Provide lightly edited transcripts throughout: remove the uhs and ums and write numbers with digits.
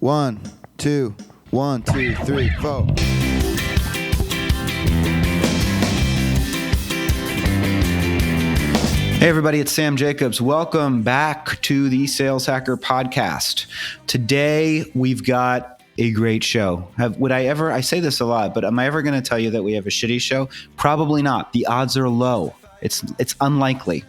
One, two, 1, 2, 3, 4. Hey everybody, it's Sam Jacobs. Welcome back to the Sales Hacker Podcast. Today we've got a great show. I say this a lot, but am I ever going to tell you that we have a shitty show? Probably not. The odds are low. It's unlikely.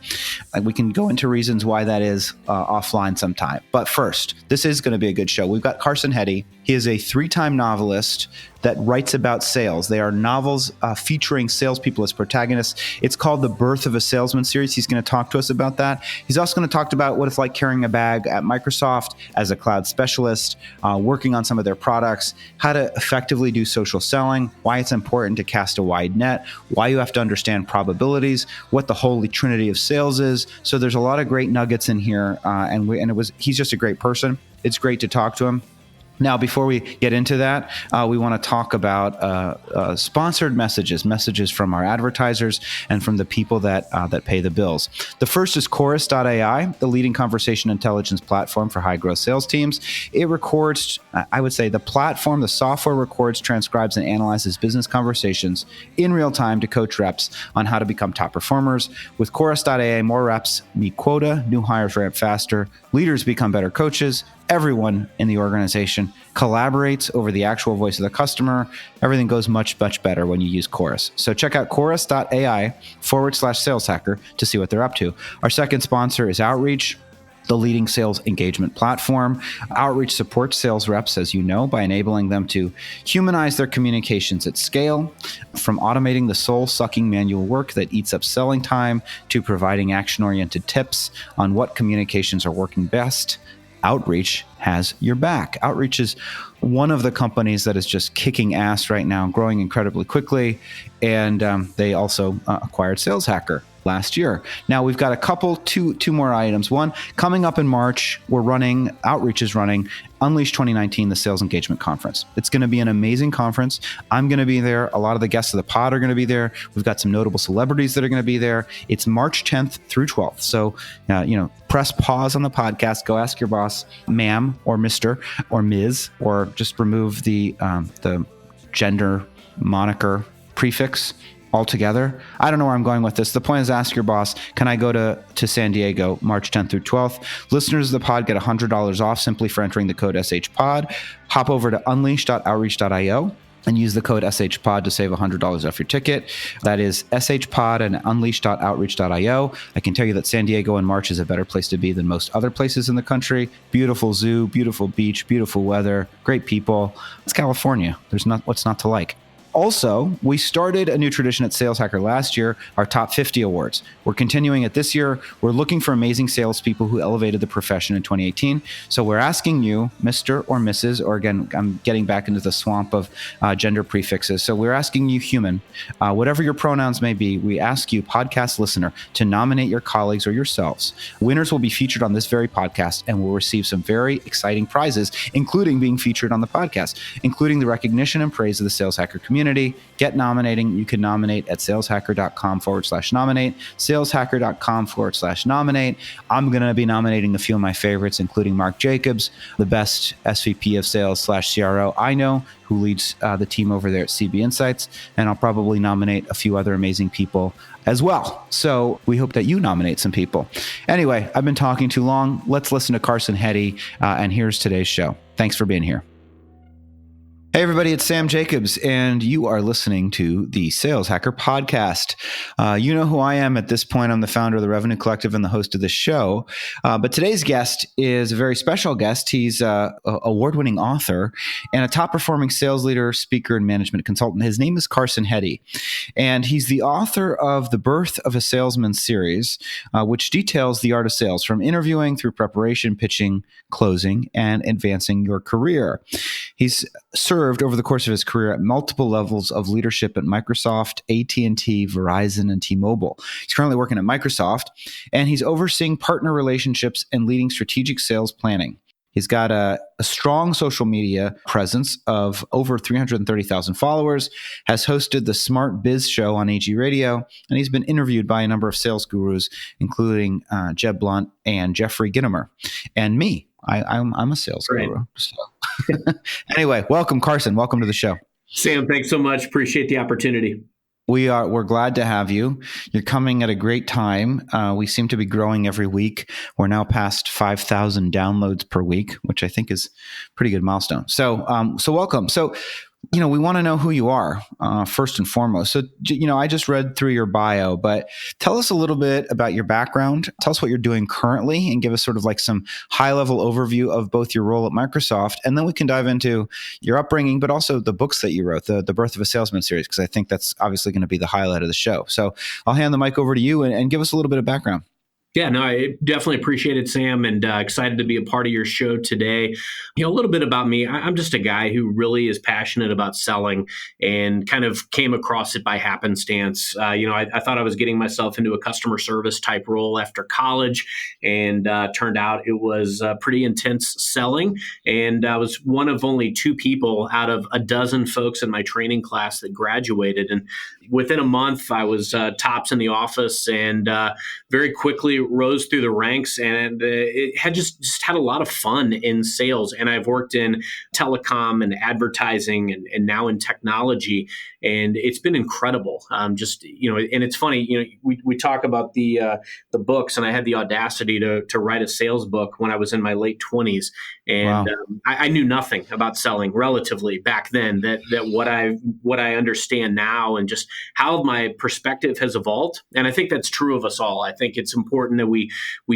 We can go into reasons why that is offline sometime. But first, this is going to be a good show. We've got Carson Heady. He is a 3-time novelist that writes about sales. They are novels featuring salespeople as protagonists. It's called The Birth of a Salesman series. He's going to talk to us about that. He's also going to talk about what it's like carrying a bag at Microsoft as a cloud specialist, working on some of their products, how to effectively do social selling, why it's important to cast a wide net, why you have to understand probabilities, what the holy trinity of sales is. So there's a lot of great nuggets in here, he's just a great person. It's great to talk to him. Now, before we get into that, we want to talk about sponsored messages from our advertisers and from the people that pay the bills. The first is Chorus.ai, the leading conversation intelligence platform for high-growth sales teams. It records, I would say, the software records, transcribes, and analyzes business conversations in real time to coach reps on how to become top performers. With Chorus.ai, more reps meet quota, new hires ramp faster, leaders become better coaches, everyone in the organization collaborates over the actual voice of the customer. Everything goes much, much better when you use Chorus. So check out chorus.ai/sales hacker to see what they're up to. Our second sponsor is Outreach, the leading sales engagement platform. Outreach supports sales reps, as you know, by enabling them to humanize their communications at scale, from automating the soul-sucking manual work that eats up selling time to providing action-oriented tips on what communications are working best. Outreach has your back. Outreach is one of the companies that is just kicking ass right now, growing incredibly quickly, and they also acquired Sales Hacker last year. Now we've got two more items. One, coming up in March, Outreach is running Unleash 2019, the Sales Engagement Conference. It's going to be an amazing conference. I'm going to be there. A lot of the guests of the pod are going to be there. We've got some notable celebrities that are going to be there. It's March 10th through 12th. So, press pause on the podcast, go ask your boss, ma'am or Mr. or Ms., or just remove the gender moniker prefix altogether. I don't know where I'm going with this. The point is, ask your boss, can I go to San Diego March 10th through 12th? Listeners of the pod get $100 off simply for entering the code SHPOD. Hop over to unleash.outreach.io and use the code SHPOD to save $100 off your ticket. That is SHPOD and unleash.outreach.io. I can tell you that San Diego in March is a better place to be than most other places in the country. Beautiful zoo, beautiful beach, beautiful weather, great people. It's California. What's not to like. Also, we started a new tradition at Sales Hacker last year, our Top 50 Awards. We're continuing it this year. We're looking for amazing salespeople who elevated the profession in 2018. So we're asking you, Mr. or Mrs., or again, I'm getting back into the swamp of gender prefixes. So we're asking you, human, whatever your pronouns may be, we ask you, podcast listener, to nominate your colleagues or yourselves. Winners will be featured on this very podcast and will receive some very exciting prizes, including being featured on the podcast, including the recognition and praise of the Sales Hacker community. Get nominating. You can nominate at saleshacker.com/nominate, saleshacker.com/nominate. I'm going to be nominating a few of my favorites, including Mark Jacobs, the best SVP of sales /CRO I know, who leads the team over there at CB Insights. And I'll probably nominate a few other amazing people as well. So we hope that you nominate some people. Anyway, I've been talking too long. Let's listen to Carson Heady, and here's today's show. Thanks for being here. Hey everybody, it's Sam Jacobs, and you are listening to the Sales Hacker Podcast. You know who I am at this point. I'm the founder of the Revenue Collective and the host of this show. But today's guest is a very special guest. He's an award-winning author and a top-performing sales leader, speaker, and management consultant. His name is Carson Heady, and he's the author of The Birth of a Salesman series, which details the art of sales, from interviewing through preparation, pitching, closing, and advancing your career. He's served over the course of his career at multiple levels of leadership at Microsoft, AT&T, Verizon, and T-Mobile. He's currently working at Microsoft, and he's overseeing partner relationships and leading strategic sales planning. He's got a strong social media presence of over 330,000 followers, has hosted the Smart Biz Show on AG Radio, and he's been interviewed by a number of sales gurus, including Jeb Blunt and Jeffrey Gitomer, and me. I'm a sales guru. So. Anyway, welcome, Carson. Welcome to the show. Sam, thanks so much. Appreciate the opportunity. We're glad to have you. You're coming at a great time. We seem to be growing every week. We're now past 5,000 downloads per week, which I think is a pretty good milestone. So welcome. So, we want to know who you are, first and foremost. So, I just read through your bio, but tell us a little bit about your background. Tell us what you're doing currently and give us sort of like some high level overview of both your role at Microsoft. And then we can dive into your upbringing, but also the books that you wrote, the Birth of a Salesman series, because I think that's obviously going to be the highlight of the show. So I'll hand the mic over to you and give us a little bit of background. Yeah, no, I definitely appreciate it, Sam, and excited to be a part of your show today. A little bit about me. I'm just a guy who really is passionate about selling and kind of came across it by happenstance. I thought I was getting myself into a customer service type role after college, and turned out it was pretty intense selling. And I was one of only two people out of a dozen folks in my training class that graduated. And within a month, I was tops in the office, and very quickly rose through the ranks, and it had just had a lot of fun in sales. And I've worked in telecom and advertising and now in technology, and it's been incredible. And it's funny, we talk about the books, and I had the audacity to write a sales book when I was in my late 20s, and Wow. I knew nothing about selling relatively back then. That what I understand now, and just how my perspective has evolved. And I think that's true of us all. I think it's important that we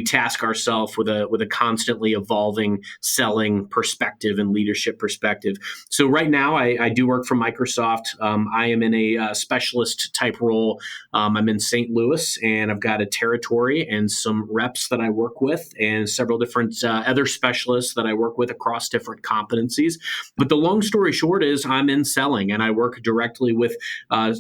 task ourselves with a constantly evolving selling perspective and leadership perspective. So right now, I do work for Microsoft. I am in a specialist type role. I'm in St. Louis, and I've got a territory and some reps that I work with, and several different other specialists that I work with across different competencies. But the long story short is I'm in selling, and I work directly with,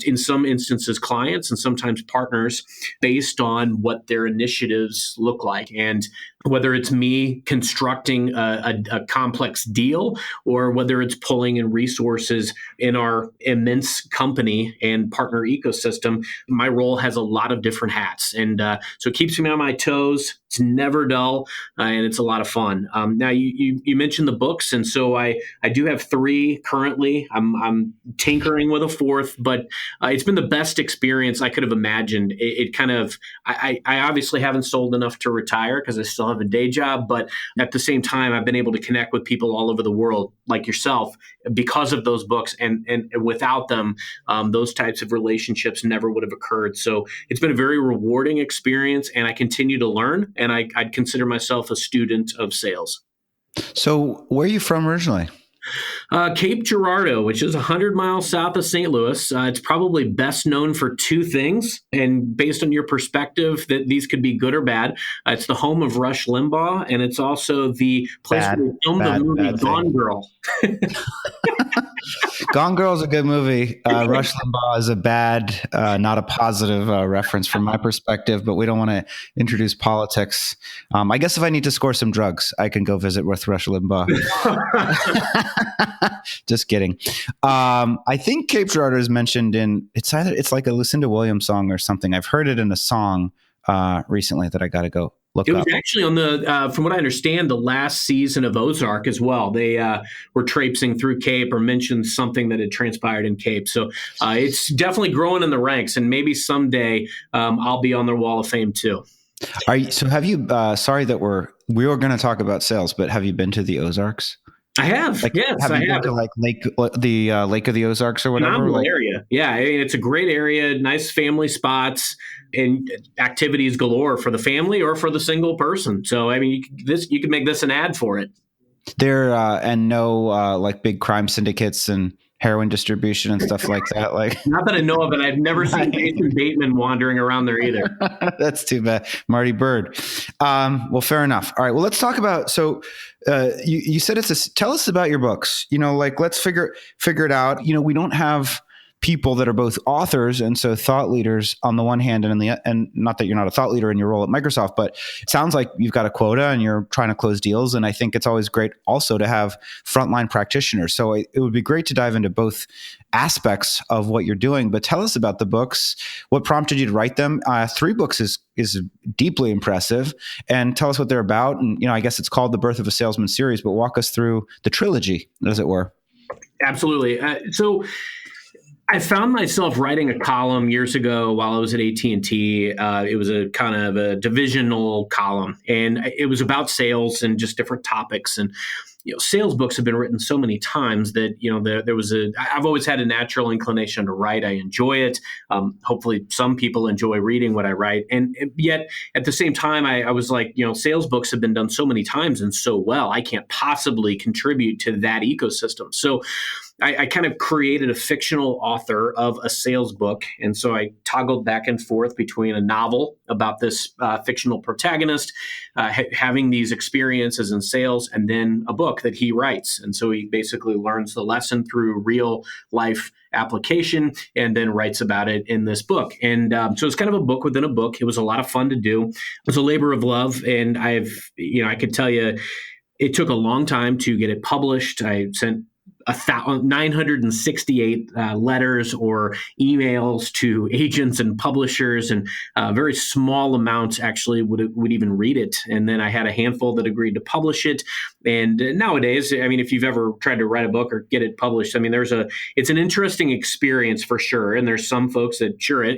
in some instances, clients and sometimes partners based on what their initiatives look like. And whether it's me constructing a complex deal, or whether it's pulling in resources in our immense company and partner ecosystem, my role has a lot of different hats. And so it keeps me on my toes. It's never dull, and it's a lot of fun. Now, you mentioned the books, and so I do have three currently. I'm tinkering with a fourth, but it's been the best experience I could have imagined. It kind of, I obviously haven't sold enough to retire because I still have a day job, but at the same time, I've been able to connect with people all over the world like yourself because of those books, and without them, those types of relationships never would have occurred. So it's been a very rewarding experience, and I continue to learn, and I'd consider myself a student of sales. So where are you from originally? Cape Girardeau, which is 100 miles south of St. Louis. It's probably best known for two things, and based on your perspective, that these could be good or bad. It's the home of Rush Limbaugh, and it's also the place where we filmed the movie Gone Girl. Gone Girl is a good movie. Rush Limbaugh is a bad, not a positive reference from my perspective, but we don't want to introduce politics. I guess if I need to score some drugs, I can go visit with Rush Limbaugh. Just kidding. I think Cape Girardeau is mentioned in, it's like a Lucinda Williams song or something. I've heard it in a song recently that I got to go look It was up. actually on the, from what I understand, the last season of Ozark as well. They were traipsing through Cape, or mentioned something that had transpired in Cape. So it's definitely growing in the ranks, and maybe someday I'll be on their Wall of Fame too. So have you, sorry that we were going to talk about sales, but have you been to the Ozarks? I have. Yes, have you been to like Lake of the Ozarks or whatever? Phenomenal area. Yeah, I mean, it's a great area, nice family spots, and activities galore for the family or for the single person. So, I mean, you could make this an ad for it. There and no like big crime syndicates and heroin distribution and stuff like that. Like, not that I know of, and I've never seen Jason Bateman wandering around there either. That's too bad, Marty Bird. Well, fair enough. All right. Well, let's talk about. So, you said tell us about your books. Let's figure it out. We don't have people that are both authors and so thought leaders on the one hand, and not that you're not a thought leader in your role at Microsoft, but it sounds like you've got a quota and you're trying to close deals. And I think it's always great also to have frontline practitioners. So it would be great to dive into both aspects of what you're doing, but tell us about the books. What prompted you to write them? 3 books is deeply impressive, and tell us what they're about. And, I guess it's called the Birth of a Salesman series, but walk us through the trilogy, as it were. Absolutely. So I found myself writing a column years ago while I was at AT&T. It was a kind of a divisional column, and it was about sales and just different topics. And sales books have been written so many times that there was I've always had a natural inclination to write. I enjoy it. Hopefully, some people enjoy reading what I write, and yet at the same time, I was like, sales books have been done so many times and so well. I can't possibly contribute to that ecosystem. So I kind of created a fictional author of a sales book. And so I toggled back and forth between a novel about this fictional protagonist having these experiences in sales, and then a book that he writes. And so he basically learns the lesson through real life application and then writes about it in this book. And so it's kind of a book within a book. It was a lot of fun to do. It was a labor of love. And I could tell you, it took a long time to get it published. I sent 968 letters or emails to agents and publishers, and very small amounts actually would even read it. And then I had a handful that agreed to publish it. And nowadays, if you've ever tried to write a book or get it published, it's an interesting experience for sure. And there's some folks that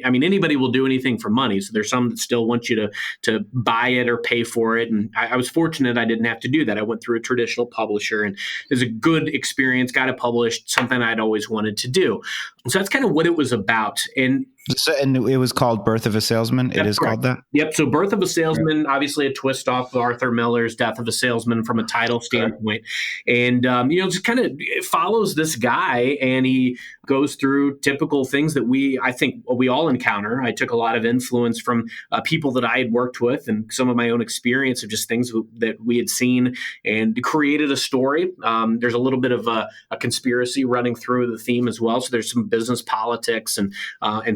anybody will do anything for money. So there's some that still want you to buy it or pay for it. And I was fortunate I didn't have to do that. I went through a traditional publisher, and it was a good experience. Got it published, something I'd always wanted to do. So that's kind of what it was about. And it was called Birth of a Salesman. It is called that? Yep. So Birth of a Salesman, obviously a twist off of Arthur Miller's Death of a Salesman from a title standpoint. And, just kind of follows this guy, and he goes through typical things that I think we all encounter. I took a lot of influence from people that I had worked with and some of my own experience of just things that we had seen, and created a story. There's a little bit of a conspiracy running through the theme as well. So there's some business politics and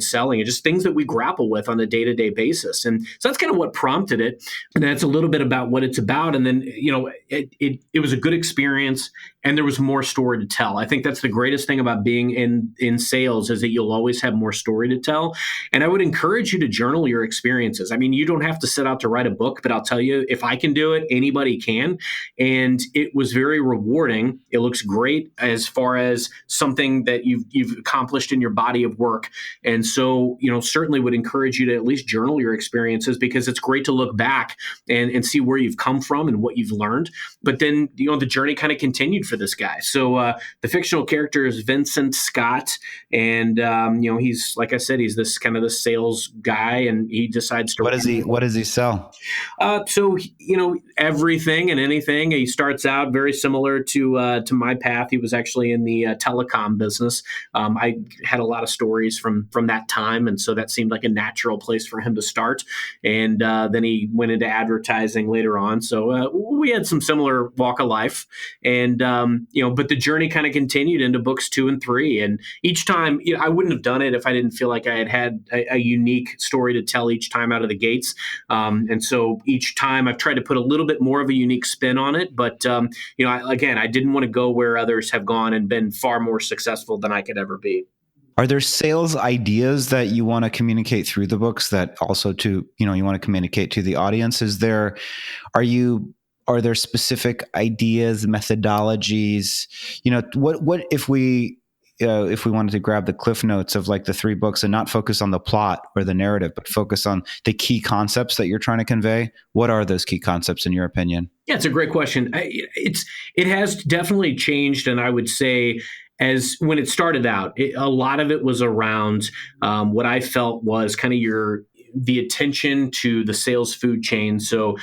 selling, and just things that we grapple with on a day-to-day basis. And so that's kind of what prompted it. And that's a little bit about what it's about. And then, it was a good experience, and there was more story to tell. I think that's the greatest thing about being in sales, is that you'll always have more story to tell. And I would encourage you to journal your experiences. You don't have to set out to write a book, but I'll tell you, if I can do it, anybody can. And it was very rewarding. It looks great as far as something that you've accomplished in your body of work. And so, certainly would encourage you to at least journal your experiences, because it's great to look back and see where you've come from and what you've learned. But then, the journey kind of continued for this guy. So the fictional character is Vincent Scott. And, he's, like I said, he's this kind of the sales guy, and he decides to... What does he sell? So, everything and anything. He starts out very similar to my path. He was actually in the telecom business. I had a lot of stories from that time, and so that seemed like a natural place for him to start. And then he went into advertising later on. So we had some similar walk of life, and but the journey kind of continued into books 2 and 3. And each time, I wouldn't have done it if I didn't feel like I had a unique story to tell each time out of the gates. And so each time I've tried to put a little bit more of a unique spin on it. But I didn't want to go where others have gone and been far more successful than I could ever be. Are there sales ideas that you want to communicate through the books that also you want to communicate to the audience? Are there specific ideas, methodologies? What if we wanted to grab the cliff notes of like the 3 books and not focus on the plot or the narrative, but focus on the key concepts that you're trying to convey? What are those key concepts in your opinion? Yeah, it's a great question. It has definitely changed, and I would say, as when it started out, a lot of it was around what I felt was kind of your the attention to the sales food chain. So,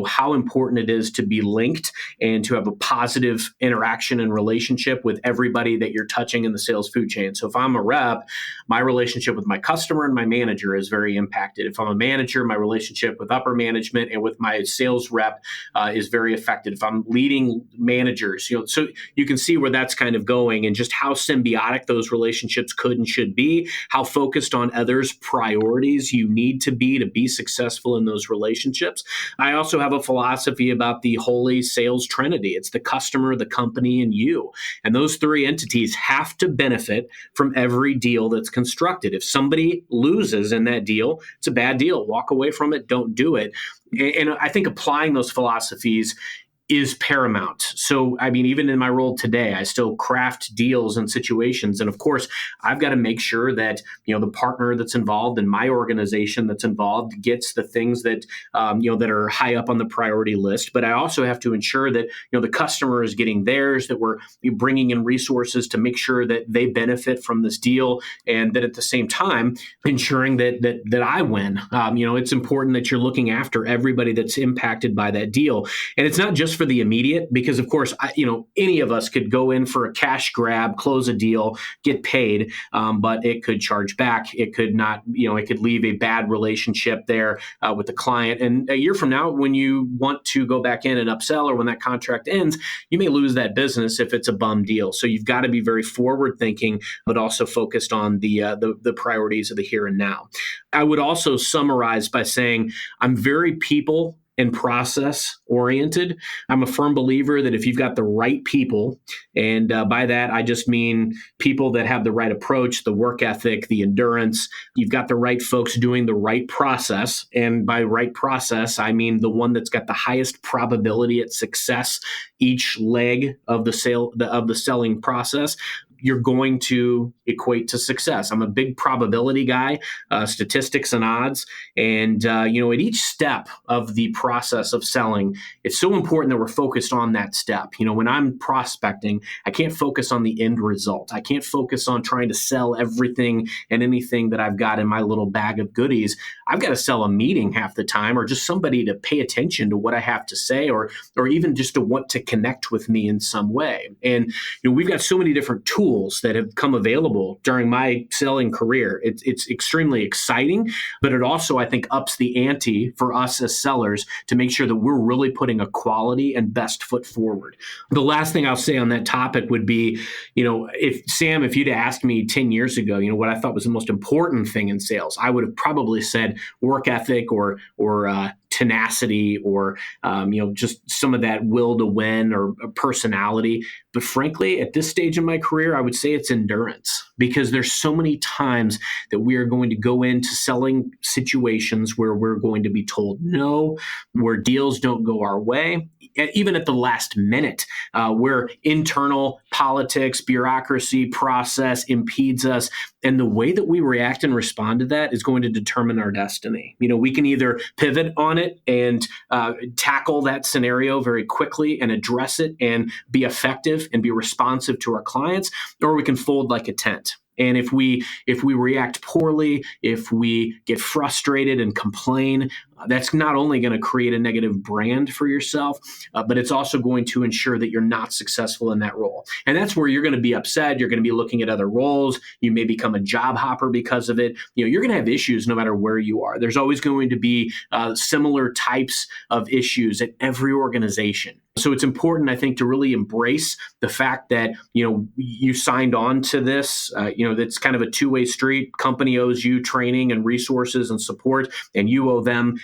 how important it is to be linked and to have a positive interaction and relationship with everybody that you're touching in the sales food chain. So if I'm a rep, my relationship with my customer and my manager is very impacted. If I'm a manager, my relationship with upper management and with my sales rep is very affected. If I'm leading managers, so you can see where that's kind of going and just how symbiotic those relationships could and should be, how focused on others' priorities you need to be successful in those relationships. I also have a philosophy about the holy sales trinity. It's the customer, the company, and you. And those three entities have to benefit from every deal that's constructed. If somebody loses in that deal, it's a bad deal. Walk away from it. Don't do it. And I think applying those philosophies is paramount. So, even in my role today, I still craft deals and situations. And of course, I've got to make sure that, the partner that's involved and my organization that's involved gets the things that, that are high up on the priority list. But I also have to ensure that, the customer is getting theirs, that we're bringing in resources to make sure that they benefit from this deal. And that at the same time, ensuring that I win. It's important that you're looking after everybody that's impacted by that deal. And it's not just for the immediate, because of course, any of us could go in for a cash grab, close a deal, get paid, but it could charge back. It could not, it could leave a bad relationship there with the client. And a year from now, when you want to go back in and upsell, or when that contract ends, you may lose that business if it's a bum deal. So you've got to be very forward thinking, but also focused on the priorities of the here and now. I would also summarize by saying I'm very people and process oriented. I'm a firm believer that if you've got the right people, and by that, I just mean people that have the right approach, the work ethic, the endurance, you've got the right folks doing the right process. And by right process, I mean the one that's got the highest probability at success each leg of the selling process. You're going to equate to success. I'm a big probability guy, statistics and odds. And, at each step of the process of selling, it's so important that we're focused on that step. When I'm prospecting, I can't focus on the end result. I can't focus on trying to sell everything and anything that I've got in my little bag of goodies. I've got to sell a meeting half the time, or just somebody to pay attention to what I have to say, or even just to want to connect with me in some way. And, we've got so many different tools that have come available during my selling career. It's extremely exciting, but it also, I think, ups the ante for us as sellers to make sure that we're really putting a quality and best foot forward. The last thing I'll say on that topic would be, if you'd asked me 10 years ago, what I thought was the most important thing in sales, I would have probably said work ethic or tenacity, or just some of that will to win, or personality. But frankly, at this stage in my career, I would say it's endurance, because there's so many times that we are going to go into selling situations where we're going to be told no, where deals don't go our way, even at the last minute, where internal politics, bureaucracy, process impedes us. And the way that we react and respond to that is going to determine our destiny. We can either pivot on it and tackle that scenario very quickly and address it and be effective and be responsive to our clients, or we can fold like a tent. And if we react poorly, if we get frustrated and complain, that's not only going to create a negative brand for yourself, but it's also going to ensure that you're not successful in that role. And that's where you're going to be upset. You're going to be looking at other roles. You may become a job hopper because of it. You're going to have issues no matter where you are. There's always going to be similar types of issues at every organization. So it's important, I think, to really embrace the fact that, you signed on to this, that's kind of a two-way street. Company owes you training and resources and support, and you owe them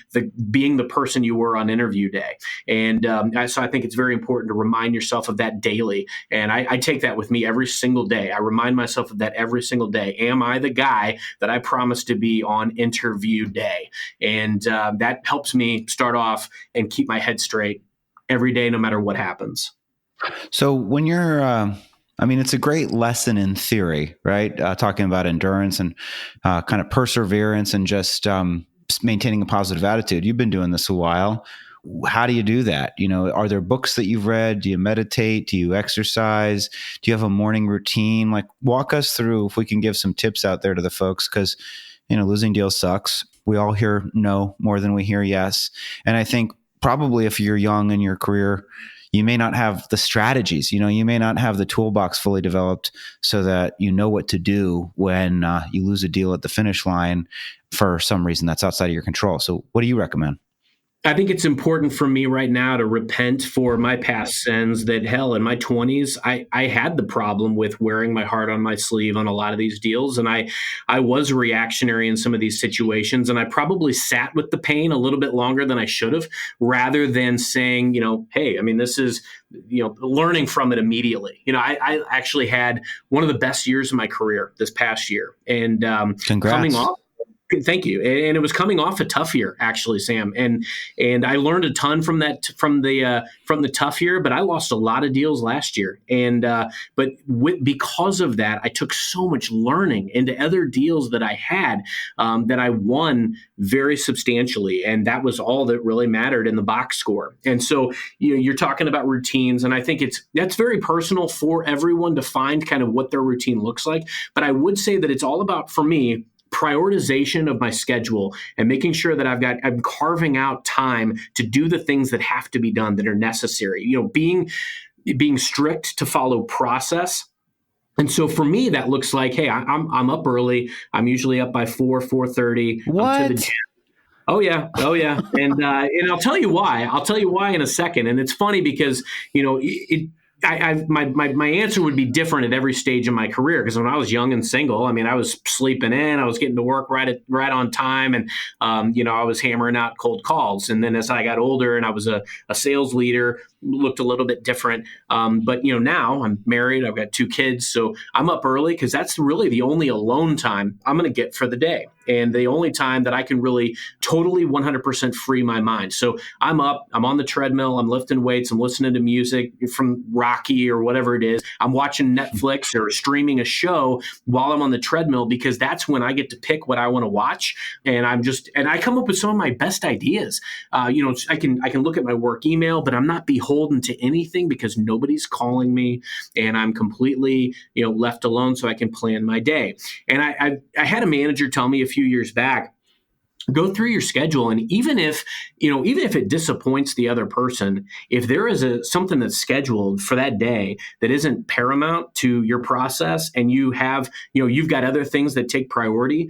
being the person you were on interview day. And so I think it's very important to remind yourself of that daily. And I take that with me every single day. I remind myself of that every single day. Am I the guy that I promised to be on interview day? And that helps me start off and keep my head straight every day, no matter what happens. So when you're, it's a great lesson in theory, right? Talking about endurance and kind of perseverance and just maintaining a positive attitude. You've been doing this a while. How do you do that? Are there books that you've read? Do you meditate? Do you exercise? Do you have a morning routine? Like, walk us through, if we can give some tips out there to the folks, because, losing deals sucks. We all hear no more than we hear yes. And I think probably if you're young in your career, you may not have the strategies, you may not have the toolbox fully developed so that you know what to do when you lose a deal at the finish line for some reason that's outside of your control. So what do you recommend? I think it's important for me right now to repent for my past sins that hell in my 20s, I had the problem with wearing my heart on my sleeve on a lot of these deals. And I was reactionary in some of these situations. And I probably sat with the pain a little bit longer than I should have, rather than saying, hey, I mean, this is, learning from it immediately. I actually had one of the best years of my career this past year. And Congrats. coming off. Thank you. And it was coming off a tough year, actually, Sam. And I learned a ton from the tough year, but I lost a lot of deals last year. And because of that, I took so much learning into other deals that I had that I won very substantially, and that was all that really mattered in the box score. And so you're talking about routines, and I think that's very personal for everyone to find kind of what their routine looks like. But I would say that it's all about, for me, prioritization of my schedule and making sure that I'm carving out time to do the things that have to be done, that are necessary. Being strict to follow process. And so for me, that looks like, hey, I'm up early. I'm usually up by 4:30. What? I'm to the gym. Oh yeah. And I'll tell you why. I'll tell you why in a second. And it's funny because my answer would be different at every stage of my career, because when I was young and single, I mean, I was sleeping in, I was getting to work right on time, and I was hammering out cold calls. And then as I got older and I was a sales leader, looked a little bit different. But now I'm married, I've got 2 kids, so I'm up early because that's really the only alone time I'm going to get for the day, and the only time that I can really totally 100% free my mind. So I'm up, I'm on the treadmill, I'm lifting weights, I'm listening to music from Rocky or whatever it is. I'm watching Netflix or streaming a show while I'm on the treadmill, because that's when I get to pick what I want to watch. And I come up with some of my best ideas. I can look at my work email, but I'm not beholden to anything because nobody's calling me, and I'm completely, left alone, so I can plan my day. And I had a manager tell me a few years back, go through your schedule, and even if it disappoints the other person, if there is something that's scheduled for that day that isn't paramount to your process, and you've got other things that take priority,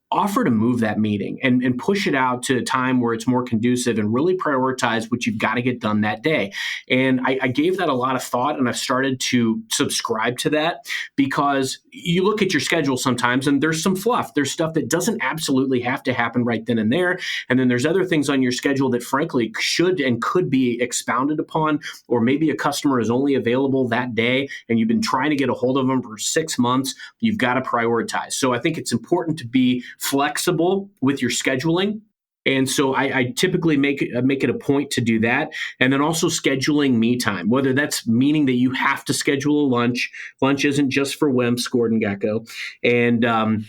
offer to move that meeting and push it out to a time where it's more conducive, and really prioritize what you've got to get done that day. And I gave that a lot of thought, and I've started to subscribe to that, because you look at your schedule sometimes and there's some fluff. There's stuff that doesn't absolutely have to happen right then and there. And then there's other things on your schedule that frankly should and could be expounded upon, or maybe a customer is only available that day and you've been trying to get a hold of them for 6 months. You've got to prioritize. So I think it's important to be flexible with your scheduling. And so I typically make it a point to do that. And then also scheduling me time, whether that's meaning that you have to schedule a lunch. Lunch isn't just for wimps, Gordon Gekko. And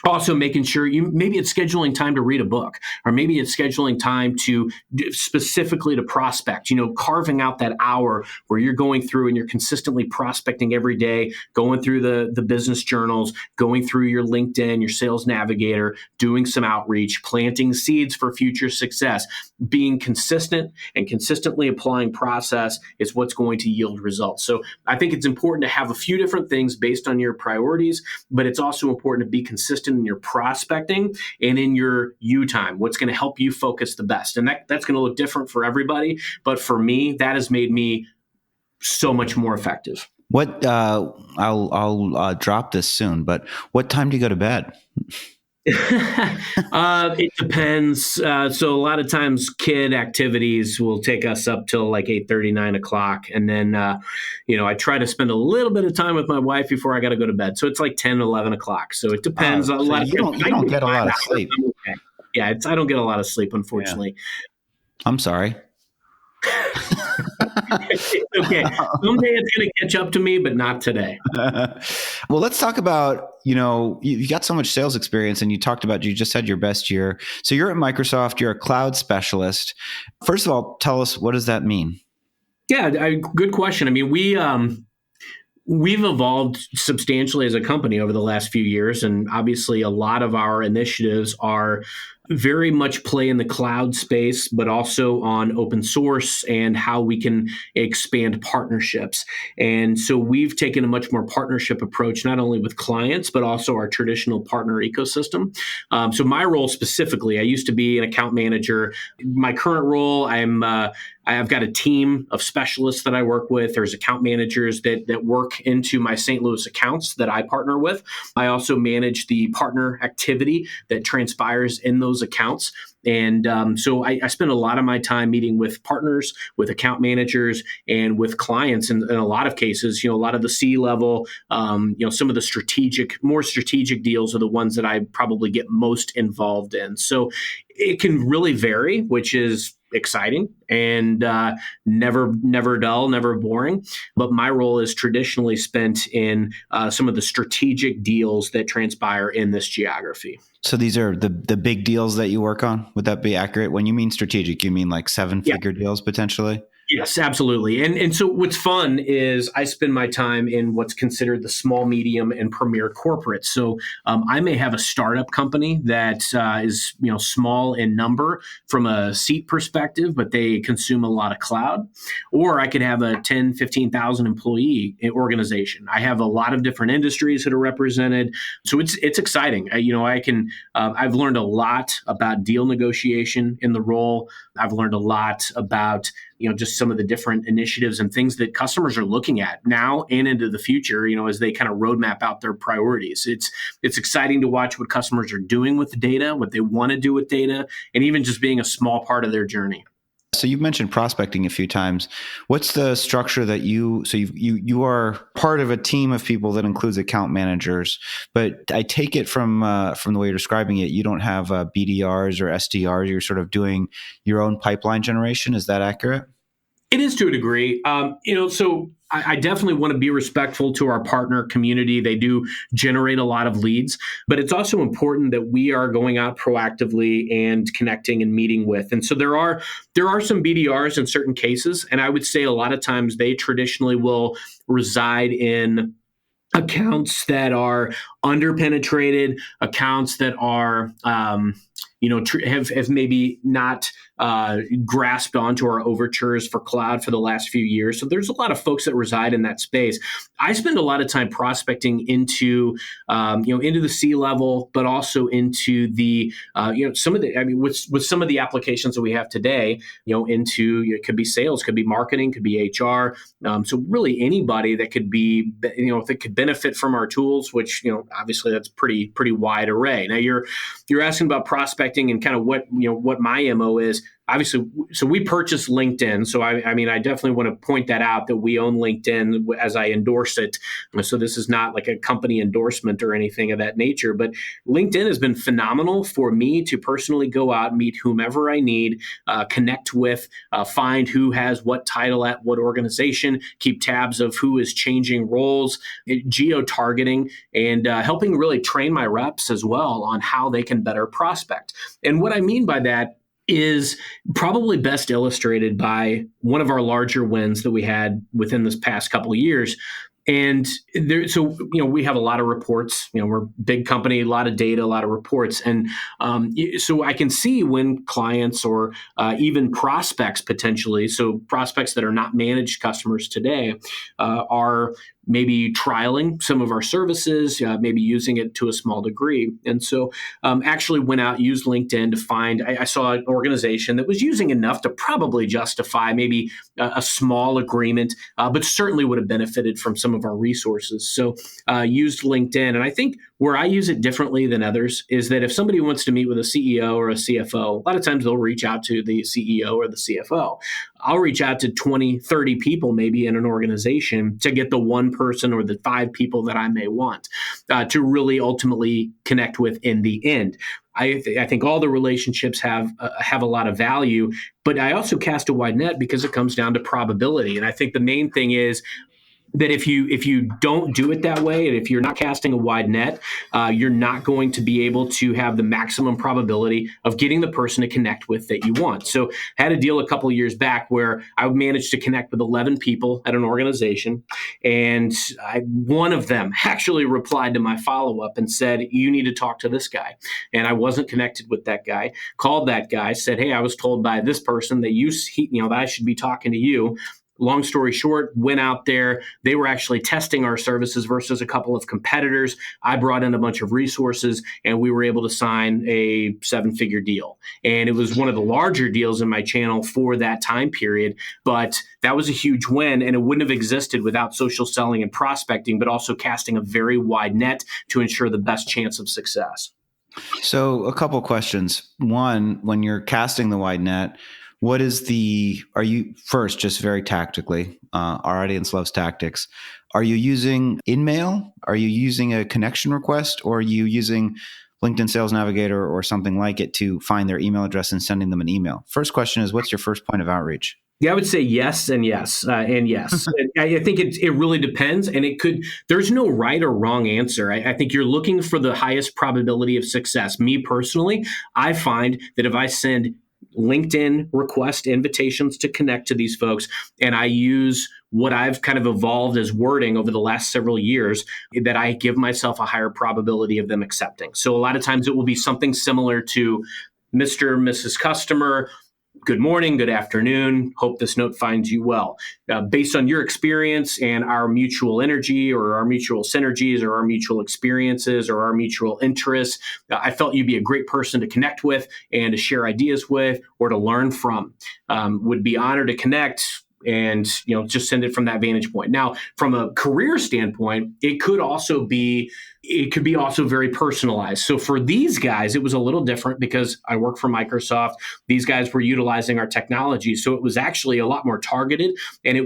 also making sure maybe it's scheduling time to read a book, or maybe it's scheduling time to specifically to prospect, carving out that hour where you're going through and you're consistently prospecting every day, going through the business journals, going through your LinkedIn, your Sales Navigator, doing some outreach, planting seeds for future success. Being consistent and consistently applying process is what's going to yield results. So I think it's important to have a few different things based on your priorities, but it's also important to be consistent in your prospecting and in your you time, what's going to help you focus the best. And that's going to look different for everybody. But for me, that has made me so much more effective. I'll drop this soon, but what time do you go to bed? It depends. So a lot of times kid activities will take us up till like 8:30, 9 o'clock. And then, I try to spend a little bit of time with my wife before I got to go to bed. So it's like 10, 11 o'clock. So it depends. You don't get a lot of sleep. Okay. Yeah, I don't get a lot of sleep, unfortunately. Yeah. I'm sorry. Okay. Someday it's going to catch up to me, but not today. Well, let's talk about, you got so much sales experience, and you just had your best year. So you're at Microsoft, you're a cloud specialist. First of all, tell us, what does that mean? Yeah, good question. I mean, we've evolved substantially as a company over the last few years, and obviously a lot of our initiatives are very much play in the cloud space, but also on open source and how we can expand partnerships. And so we've taken a much more partnership approach, not only with clients, but also our traditional partner ecosystem. So my role specifically, I used to be an account manager. My current role, I've got a team of specialists that I work with. There's account managers that work into my St. Louis accounts that I partner with. I also manage the partner activity that transpires in those accounts. And so I spend a lot of my time meeting with partners, with account managers, and with clients. And in a lot of cases, a lot of the C-level, some of the more strategic deals are the ones that I probably get most involved in. So it can really vary, which is exciting and never dull, never boring. But my role is traditionally spent in some of the strategic deals that transpire in this geography. So these are the big deals that you work on. Would that be accurate? When you mean strategic, you mean like seven-figure deals potentially? Yes, absolutely. And so what's fun is I spend my time in what's considered the small, medium, and premier corporates. So I may have a startup company that is small in number from a seat perspective, but they consume a lot of cloud. Or I could have a 10, 15,000 employee organization. I have a lot of different industries that are represented. So it's exciting. I've learned a lot about deal negotiation in the role. I've learned a lot about just some of the different initiatives and things that customers are looking at now and into the future, as they kind of roadmap out their priorities. It's exciting to watch what customers are doing with the data, what they want to do with data, and even just being a small part of their journey. So you've mentioned prospecting a few times. What's the structure that you are part of a team of people that includes account managers, but I take it from the way you're describing it, you don't have BDRs or SDRs. You're sort of doing your own pipeline generation. Is that accurate? It is to a degree. So I definitely want to be respectful to our partner community. They do generate a lot of leads, but it's also important that we are going out proactively and connecting and meeting with. And so there are some BDRs in certain cases, and I would say a lot of times they traditionally will reside in accounts that are underpenetrated, accounts that are have maybe not grasped onto our overtures for cloud for the last few years. So there's a lot of folks that reside in that space. I spend a lot of time prospecting into the C-level, but also into the some of the with some of the applications that we have today. It could be sales, could be marketing, could be HR. So really anybody that could be that could benefit from our tools, which obviously that's pretty wide array. Now you're asking about prospecting and kind of what my MO is. Obviously, so we purchased LinkedIn. So I definitely want to point that out, that we own LinkedIn as I endorse it. So this is not like a company endorsement or anything of that nature. But LinkedIn has been phenomenal for me to personally go out, meet whomever I need, connect with, find who has what title at what organization, keep tabs of who is changing roles, geo-targeting, and helping really train my reps as well on how they can better prospect. And what I mean by that is probably best illustrated by one of our larger wins that we had within this past couple of years. And we have a lot of reports. We're a big company, a lot of data, a lot of reports, and so I can see when clients or even prospects potentially, so prospects that are not managed customers today, are maybe trialing some of our services, maybe using it to a small degree. And so actually went out, used LinkedIn to find, I saw an organization that was using enough to probably justify maybe a small agreement, but certainly would have benefited from some of our resources. So used LinkedIn. And I think where I use it differently than others is that if somebody wants to meet with a CEO or a CFO, a lot of times they'll reach out to the CEO or the CFO. I'll reach out to 20, 30 people maybe in an organization to get the one person or the 5 people that I may want to really ultimately connect with in the end. I think all the relationships have a lot of value, but I also cast a wide net because it comes down to probability. And I think the main thing is that if you don't do it that way, and if you're not casting a wide net, you're not going to be able to have the maximum probability of getting the person to connect with that you want. So I had a deal a couple of years back where I managed to connect with 11 people at an organization, and one of them actually replied to my follow-up and said, "You need to talk to this guy." And I wasn't connected with that guy. Called that guy, said, "Hey, I was told by this person that that I should be talking to you." Long story short, went out there. They were actually testing our services versus a couple of competitors. I brought in a bunch of resources, and we were able to sign a 7-figure deal. And it was one of the larger deals in my channel for that time period. But that was a huge win, and it wouldn't have existed without social selling and prospecting, but also casting a very wide net to ensure the best chance of success. So a couple questions. One, when you're casting the wide net, are you first, just very tactically, our audience loves tactics. Are you using InMail? Are you using a connection request? Or are you using LinkedIn Sales Navigator or something like it to find their email address and sending them an email? First question is, what's your first point of outreach? Yeah, I would say yes and yes and yes. I think it really depends, and there's no right or wrong answer. I think you're looking for the highest probability of success. Me personally, I find that if I send LinkedIn request invitations to connect to these folks, and I use what I've kind of evolved as wording over the last several years, that I give myself a higher probability of them accepting. So a lot of times it will be something similar to Mr. Mrs. Customer, good morning, good afternoon. Hope this note finds you well. Based on your experience and our mutual energy or our mutual synergies or our mutual experiences or our mutual interests, I felt you'd be a great person to connect with and to share ideas with or to learn from. Would be honored to connect, and just send it from that vantage point. Now, from a career standpoint, it could be also very personalized. So for these guys, it was a little different because I work for Microsoft. These guys were utilizing our technology. So it was actually a lot more targeted. And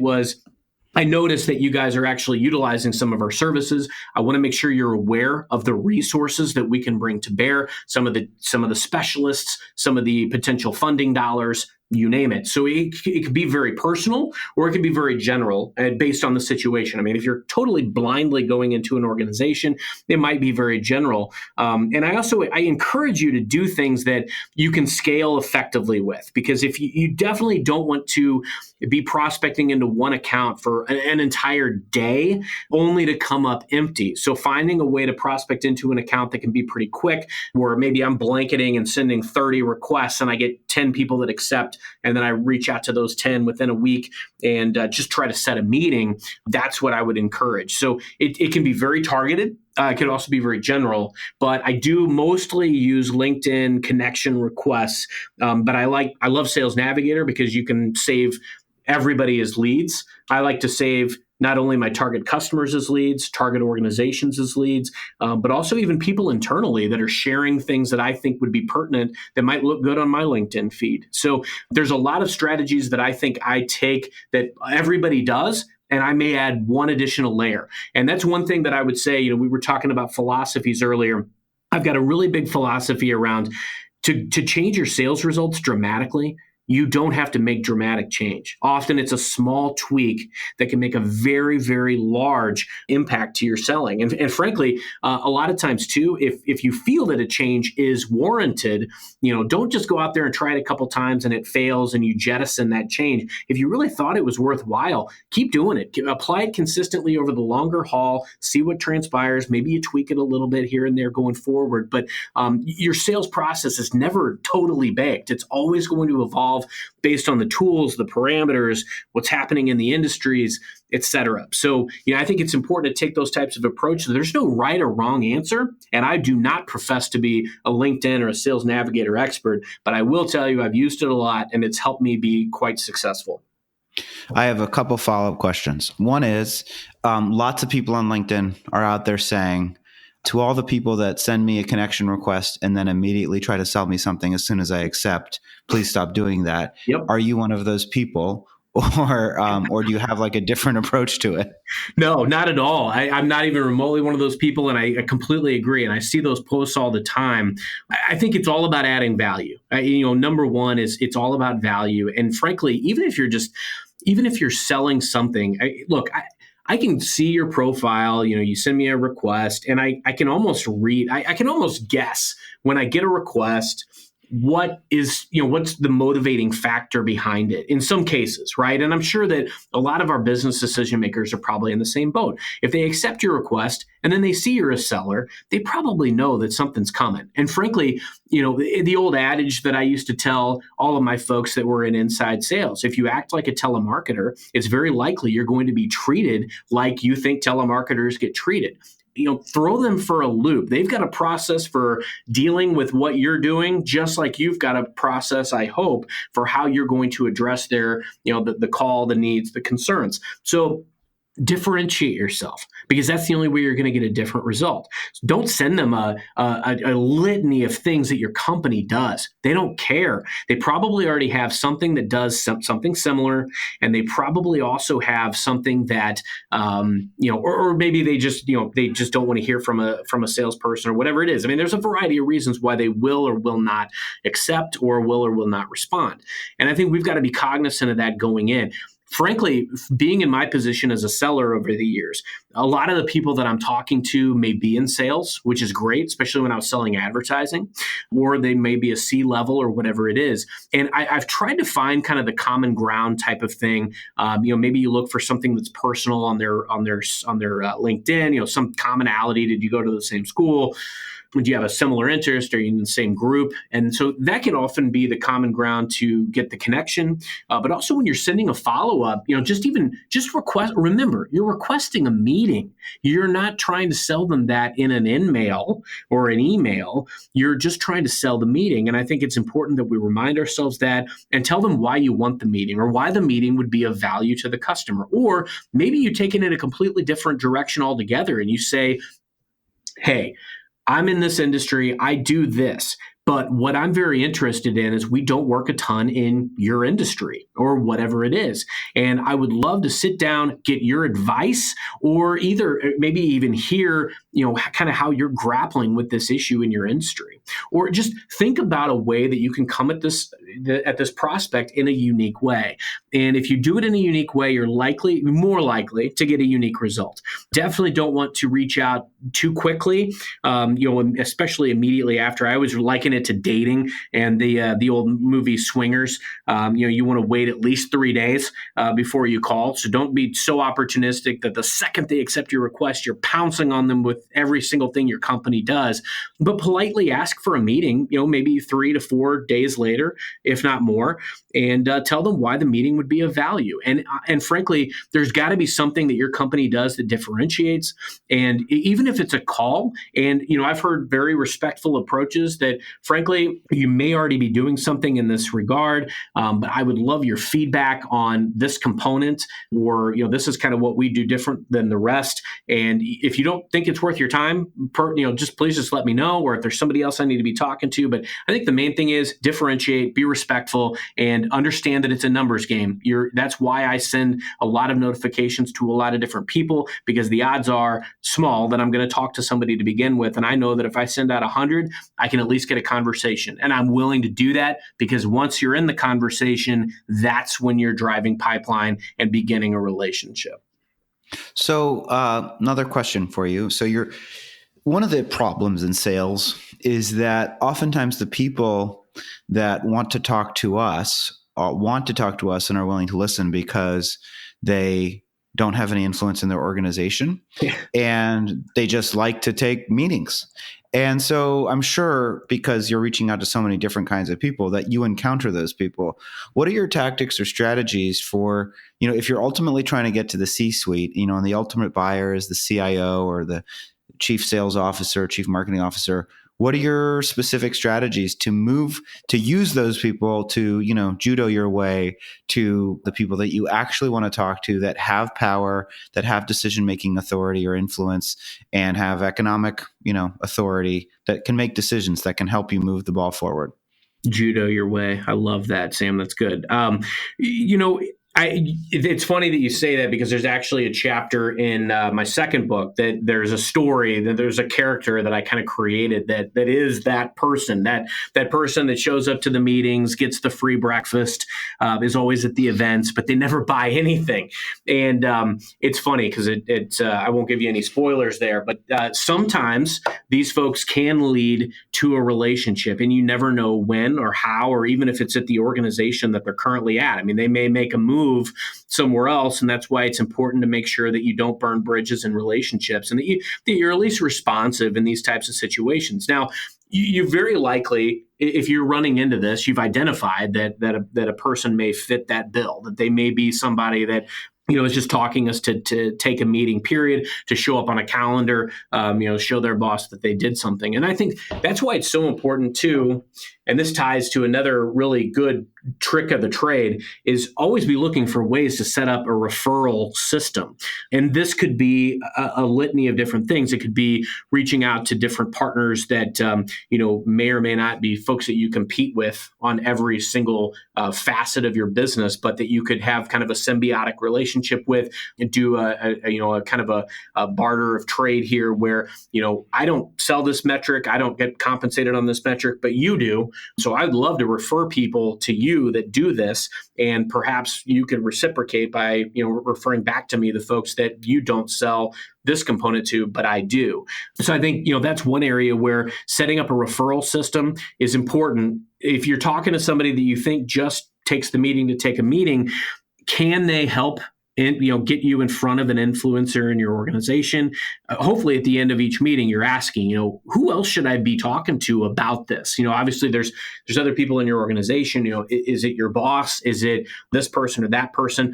I noticed that you guys are actually utilizing some of our services. I want to make sure you're aware of the resources that we can bring to bear, some of the specialists, some of the potential funding dollars, you name it. So it could be very personal, or it could be very general based on the situation. I mean, if you're totally blindly going into an organization, it might be very general. And I encourage you to do things that you can scale effectively with, because if you definitely don't want to be prospecting into one account for an entire day only to come up empty. So finding a way to prospect into an account that can be pretty quick, where maybe I'm blanketing and sending 30 requests and I get 10 people that accept, and then I reach out to those 10 within a week and just try to set a meeting. That's what I would encourage. So it can be very targeted. It can also be very general, but I do mostly use LinkedIn connection requests. But I love Sales Navigator because you can save everybody as leads. I like to save not only my target customers as leads, target organizations as leads, but also even people internally that are sharing things that I think would be pertinent that might look good on my LinkedIn feed. So there's a lot of strategies that I think I take that everybody does, and I may add one additional layer. And that's one thing that I would say, we were talking about philosophies earlier. I've got a really big philosophy around to change your sales results dramatically. You don't have to make dramatic change. Often it's a small tweak that can make a very, very large impact to your selling. And frankly, a lot of times too, if you feel that a change is warranted, don't just go out there and try it a couple times and it fails and you jettison that change. If you really thought it was worthwhile, keep doing it. Apply it consistently over the longer haul, see what transpires. Maybe you tweak it a little bit here and there going forward, but your sales process is never totally baked. It's always going to evolve based on the tools, the parameters, what's happening in the industries, et cetera. So, I think it's important to take those types of approaches. There's no right or wrong answer. And I do not profess to be a LinkedIn or a Sales Navigator expert, but I will tell you I've used it a lot and it's helped me be quite successful. I have a couple follow-up questions. One is, lots of people on LinkedIn are out there saying, to all the people that send me a connection request and then immediately try to sell me something as soon as I accept, please stop doing that. Yep. Are you one of those people, or do you have like a different approach to it? No, not at all. I'm not even remotely one of those people, and I completely agree. And I see those posts all the time. I think it's all about adding value. Number one is it's all about value. And frankly, even if you're selling something, I can see your profile, you send me a request, and I can almost read, I can almost guess when I get a request what's the motivating factor behind it in some cases, right? And I'm sure that a lot of our business decision makers are probably in the same boat. If they accept your request and then they see you're a seller, they probably know that something's coming. And frankly, the old adage that I used to tell all of my folks that were in inside sales, if you act like a telemarketer, it's very likely you're going to be treated like you think telemarketers get treated. Throw them for a loop. They've got a process for dealing with what you're doing, just like you've got a process, I hope, for how you're going to address their, the call, the needs, the concerns. So differentiate yourself, because that's the only way you're going to get a different result. Don't send them a litany of things that your company does. They don't care. They probably already have something that does something similar, and they probably also have something that or maybe they just don't want to hear from a salesperson or whatever it is. I mean, there's a variety of reasons why they will or will not accept or will not respond. And I think we've got to be cognizant of that going in. Frankly, being in my position as a seller over the years, a lot of the people that I'm talking to may be in sales, which is great, especially when I was selling advertising, or they may be a C-level or whatever it is. And I've tried to find kind of the common ground type of thing. Maybe you look for something that's personal on their LinkedIn, some commonality. Did you go to the same school? Would you have a similar interest? Are you in the same group? And so that can often be the common ground to get the connection. But also when you're sending a follow-up, just request. Remember, you're requesting a meeting. You're not trying to sell them that in an in-mail or an email. You're just trying to sell the meeting. And I think it's important that we remind ourselves that and tell them why you want the meeting or why the meeting would be of value to the customer. Or maybe you take it in a completely different direction altogether and you say, hey, I'm in this industry. I do this. But what I'm very interested in is we don't work a ton in your industry or whatever it is. And I would love to sit down, get your advice, or either maybe even hear, kind of how you're grappling with this issue in your industry. Or just think about a way that you can come at this prospect in a unique way. And if you do it in a unique way, you're more likely to get a unique result. Definitely don't want to reach out too quickly, especially immediately after. I always liken it to dating and the old movie Swingers. You want to wait at least 3 days before you call. So don't be so opportunistic that the second they accept your request, you're pouncing on them with every single thing your company does. But politely ask for a meeting, maybe 3 to 4 days later, if not more, and tell them why the meeting would be of value. And frankly, there's got to be something that your company does that differentiates. And even if it's a call, and I've heard very respectful approaches that, frankly, you may already be doing something in this regard, but I would love your feedback on this component, or this is kind of what we do different than the rest. And if you don't think it's worth your time, please just let me know, or if there's somebody else I need to be talking to. But I think the main thing is differentiate, be respectful, and understand that it's a numbers game. That's why I send a lot of notifications to a lot of different people, because the odds are small that I'm going to talk to somebody to begin with. And I know that if I send out 100, I can at least get a conversation. And I'm willing to do that, because once you're in the conversation, that's when you're driving pipeline and beginning a relationship. So another question for you. So one of the problems in sales is that oftentimes the people that want to talk to us and are willing to listen because they don't have any influence in their organization, and they just like to take meetings. And so I'm sure, because you're reaching out to so many different kinds of people, that you encounter those people. What are your tactics or strategies for, if you're ultimately trying to get to the C-suite, and the ultimate buyer is the CIO or the chief sales officer, chief marketing officer? What are your specific strategies to use those people to, judo your way to the people that you actually want to talk to, that have power, that have decision-making authority or influence, and have economic, authority, that can make decisions that can help you move the ball forward? Judo your way. I love that, Sam. That's good. It's funny that you say that because there's actually a chapter in my second book that there's a story, that there's a character that I kind of created that is that person, that person that shows up to the meetings, gets the free breakfast, is always at the events, but they never buy anything. And it's funny because I won't give you any spoilers there, but sometimes these folks can lead to a relationship, and you never know when or how, or even if it's at the organization that they're currently at. I mean, they may make a move somewhere else, and that's why it's important to make sure that you don't burn bridges in relationships, and that you're at least responsive in these types of situations. Now, you very likely, if you're running into this, you've identified that a person may fit that bill, that they may be somebody that is just talking us to take a meeting, period, to show up on a calendar, show their boss that they did something. And I think that's why it's so important too. And this ties to another really good trick of the trade, is always be looking for ways to set up a referral system. And this could be a litany of different things. It could be reaching out to different partners that, may or may not be folks that you compete with on every single facet of your business, but that you could have kind of a symbiotic relationship with, and do a kind of a barter of trade here where, I don't sell this metric, I don't get compensated on this metric, but you do. So I'd love to refer people to you that do this, and perhaps you could reciprocate by, referring back to me the folks that you don't sell this component to, but I do. So I think, that's one area where setting up a referral system is important. If you're talking to somebody that you think just takes the meeting to take a meeting, can they help and get you in front of an influencer in your organization? Hopefully at the end of each meeting, you're asking, who else should I be talking to about this? Obviously there's other people in your organization. Is it your boss? Is it this person or that person?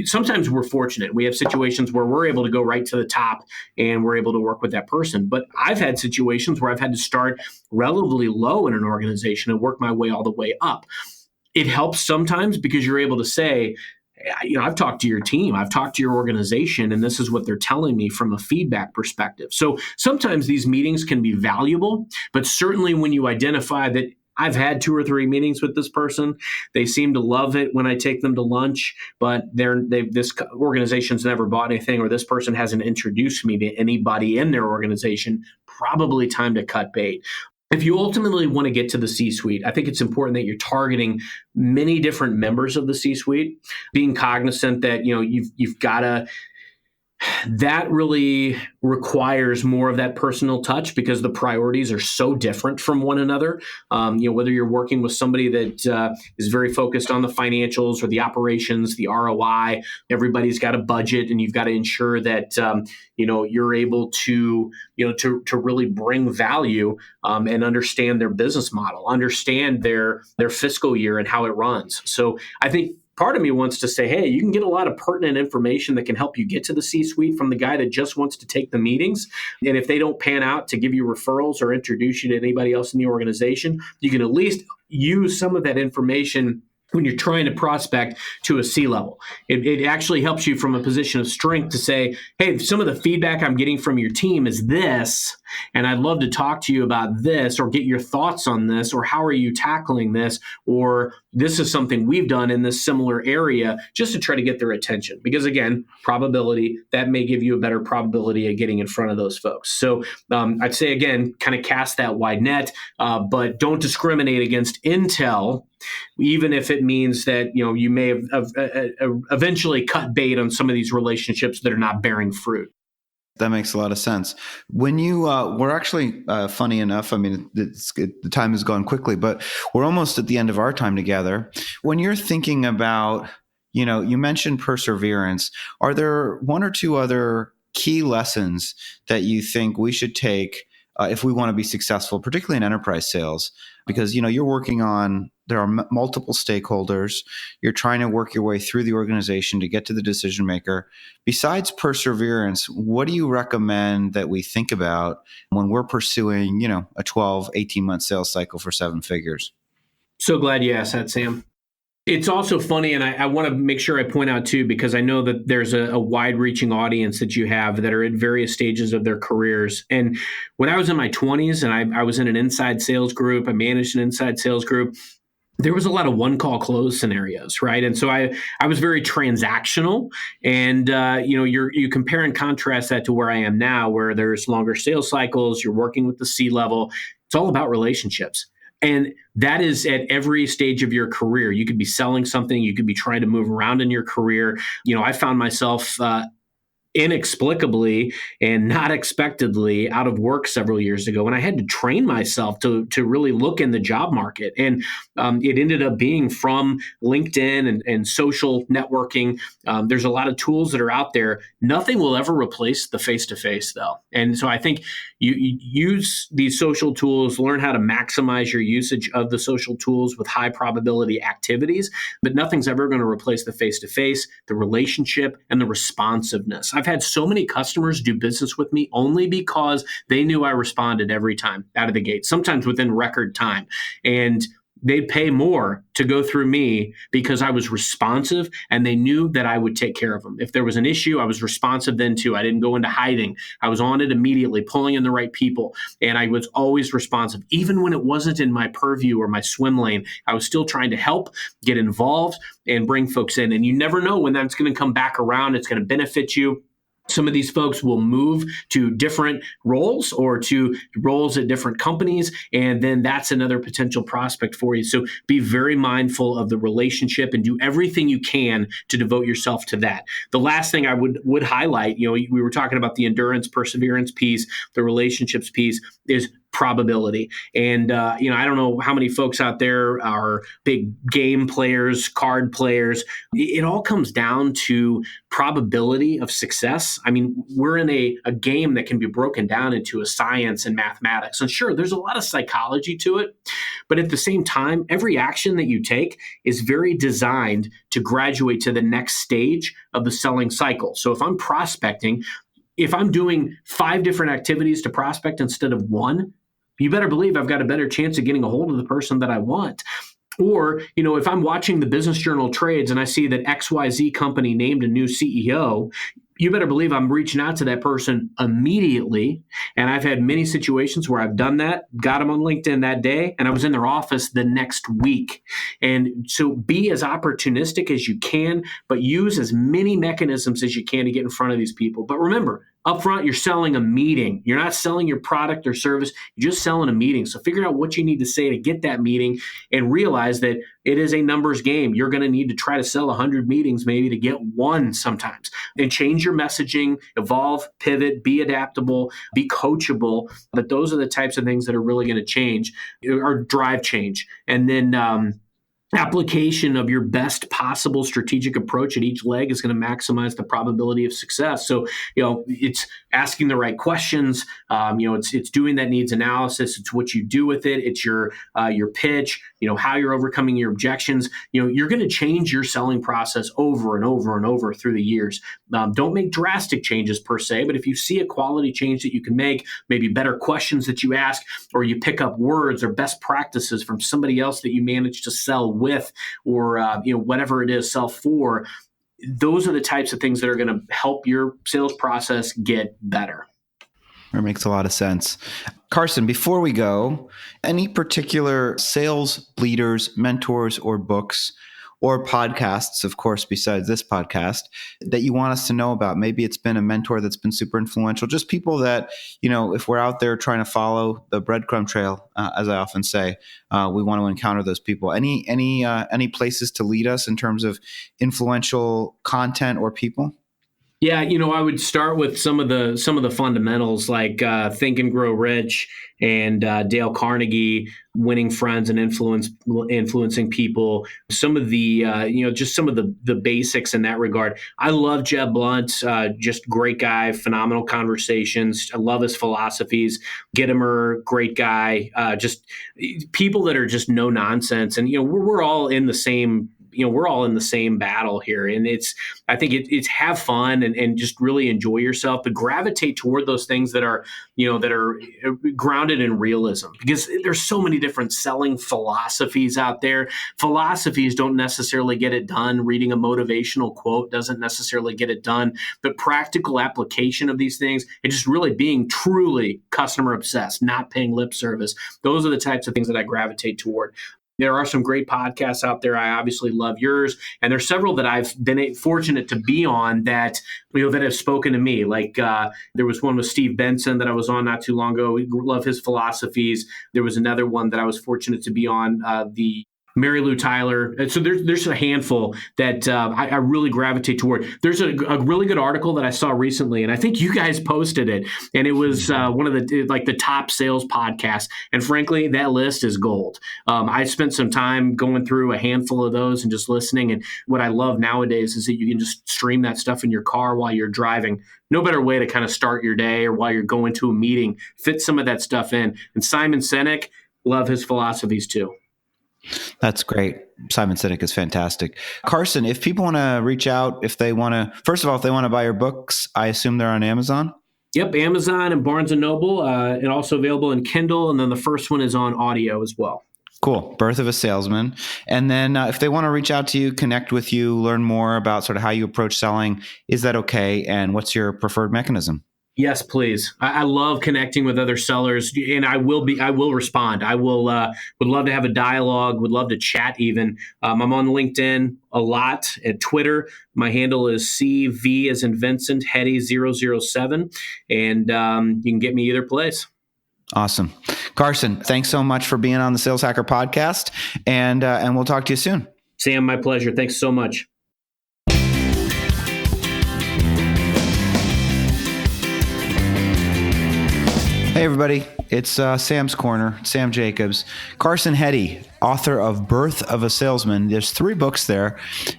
Sometimes we're fortunate. We have situations where we're able to go right to the top and we're able to work with that person. But I've had situations where I've had to start relatively low in an organization and work my way all the way up. It helps sometimes because you're able to say, I've talked to your team, I've talked to your organization, and this is what they're telling me from a feedback perspective. So sometimes these meetings can be valuable, but certainly when you identify that I've had 2 or 3 meetings with this person, they seem to love it when I take them to lunch, but this organization's never bought anything, or this person hasn't introduced me to anybody in their organization, probably time to cut bait. If you ultimately want to get to the C-suite, I think it's important that you're targeting many different members of the C-suite, being cognizant that, you've got to, that really requires more of that personal touch because the priorities are so different from one another. Whether you're working with somebody that is very focused on the financials or the operations, the ROI, everybody's got a budget, and you've got to ensure that you're able to really bring value and understand their business model, understand their fiscal year and how it runs. So I think part of me wants to say, hey, you can get a lot of pertinent information that can help you get to the C-suite from the guy that just wants to take the meetings. And if they don't pan out to give you referrals or introduce you to anybody else in the organization, you can at least use some of that information when you're trying to prospect to a C-level. It actually helps you from a position of strength to say, hey, some of the feedback I'm getting from your team is this, and I'd love to talk to you about this, or get your thoughts on this, or how are you tackling this, or this is something we've done in this similar area, just to try to get their attention. Because again, probability, that may give you a better probability of getting in front of those folks. So I'd say, again, kind of cast that wide net, but don't discriminate against intel, even if it means that you may have eventually cut bait on some of these relationships that are not bearing fruit. That makes a lot of sense. When you we're actually funny enough, I mean, the time has gone quickly, but we're almost at the end of our time together. When you're thinking about, you mentioned perseverance, are there 1 or 2 other key lessons that you think we should take if we want to be successful, particularly in enterprise sales? Because, you're working on, there are multiple stakeholders. You're trying to work your way through the organization to get to the decision maker. Besides perseverance, what do you recommend that we think about when we're pursuing, a 12, 18-month sales cycle for 7 figures? So glad you asked that, Sam. It's also funny, and I want to make sure I point out too, because I know that there's a wide-reaching audience that you have that are at various stages of their careers. And when I was in my 20s and I was in an inside sales group, I managed an inside sales group, there was a lot of one call close scenarios, right? And so I was very transactional, and you compare and contrast that to where I am now, where there's longer sales cycles. You're working with the C level. It's all about relationships. And that is at every stage of your career. You could be selling something, you could be trying to move around in your career. I found myself inexplicably and not expectedly out of work several years ago, and I had to train myself to really look in the job market. And it ended up being from LinkedIn and social networking. There's a lot of tools that are out there. Nothing will ever replace the face-to-face, though. And so I think you use these social tools, learn how to maximize your usage of the social tools with high probability activities, but nothing's ever going to replace the face-to-face, the relationship, and the responsiveness. I've had so many customers do business with me only because they knew I responded every time out of the gate, sometimes within record time. And they'd pay more to go through me because I was responsive and they knew that I would take care of them. If there was an issue, I was responsive then too. I didn't go into hiding. I was on it immediately, pulling in the right people. And I was always responsive. Even when it wasn't in my purview or my swim lane, I was still trying to help, get involved, and bring folks in. And you never know when that's going to come back around. It's going to benefit you. Some of these folks will move to different roles or to roles at different companies, and then that's another potential prospect for you. So be very mindful of the relationship and do everything you can to devote yourself to that. The last thing I would highlight, we were talking about the endurance, perseverance piece, the relationships piece, is probability. And, I don't know how many folks out there are big game players, card players. It all comes down to probability of success. I mean, we're in a game that can be broken down into a science and mathematics. And sure, there's a lot of psychology to it. But at the same time, every action that you take is very designed to graduate to the next stage of the selling cycle. So if I'm prospecting, if I'm doing 5 different activities to prospect instead of 1, you better believe I've got a better chance of getting a hold of the person that I want. Or, if I'm watching the Business Journal trades and I see that XYZ company named a new CEO, you better believe I'm reaching out to that person immediately. And I've had many situations where I've done that, got them on LinkedIn that day, and I was in their office the next week. And so be as opportunistic as you can, but use as many mechanisms as you can to get in front of these people. But remember, up front, you're selling a meeting. You're not selling your product or service. You're just selling a meeting. So figure out what you need to say to get that meeting and realize that it is a numbers game. You're going to need to try to sell 100 meetings maybe to get one sometimes. And change your messaging, evolve, pivot, be adaptable, be coachable. But those are the types of things that are really going to change or drive change. And then application of your best possible strategic approach at each leg is going to maximize the probability of success. So, it's asking the right questions. It's doing that needs analysis. It's what you do with it. It's your pitch. How you're overcoming your objections. You're going to change your selling process over and over and over through the years. Don't make drastic changes per se, but if you see a quality change that you can make, maybe better questions that you ask, or you pick up words or best practices from somebody else that you managed to sell with, or whatever it is, sell for. Those are the types of things that are going to help your sales process get better. That makes a lot of sense. Carson, before we go, any particular sales leaders, mentors, or books or podcasts, of course, besides this podcast, that you want us to know about? Maybe it's been a mentor that's been super influential, just people that, if we're out there trying to follow the breadcrumb trail, as I often say, we want to encounter those people. Any places to lead us in terms of influential content or people? Yeah, I would start with some of the fundamentals like Think and Grow Rich and Dale Carnegie, Winning Friends and Influencing People. Some of the just some of the basics in that regard. I love Jeb Blunt, just great guy, phenomenal conversations. I love his philosophies. Gittimer, great guy. Just people that are just no nonsense, and we're all in the same. We're all in the same battle here. And I think it's have fun and just really enjoy yourself, but gravitate toward those things that are grounded in realism, because there's so many different selling philosophies out there. Philosophies don't necessarily get it done. Reading a motivational quote doesn't necessarily get it done, but practical application of these things and just really being truly customer obsessed, not paying lip service. Those are the types of things that I gravitate toward. There are some great podcasts out there. I obviously love yours, and there's several that I've been fortunate to be on that that have spoken to me. Like there was one with Steve Benson that I was on not too long ago. We love his philosophies. There was another one that I was fortunate to be on, the Mary Lou Tyler. And so there's a handful that I really gravitate toward. There's a really good article that I saw recently, and I think you guys posted it, and it was one of the top sales podcasts. And frankly, that list is gold. I spent some time going through a handful of those and just listening. And what I love nowadays is that you can just stream that stuff in your car while you're driving. No better way to kind of start your day or while you're going to a meeting. Fit some of that stuff in. And Simon Sinek, love his philosophies too. That's great. Simon Sinek is fantastic. Carson, if people want to reach out, if they want to buy your books, I assume they're on Amazon? Yep, Amazon and Barnes & Noble, and also available in Kindle. And then the first one is on audio as well. Cool. Birth of a Salesman. And then if they want to reach out to you, connect with you, learn more about sort of how you approach selling, is that okay? And what's your preferred mechanism? Yes, please. I love connecting with other sellers, and I will respond. I will would love to have a dialogue, would love to chat even. I'm on LinkedIn a lot, at Twitter. My handle is CV as in Vincent, Heady 007, and you can get me either place. Awesome. Carson, thanks so much for being on the Sales Hacker podcast, and we'll talk to you soon. Sam, my pleasure. Thanks so much. Hey, everybody. It's Sam's Corner, Sam Jacobs. Carson Heady, author of Birth of a Salesman. There's 3 books there.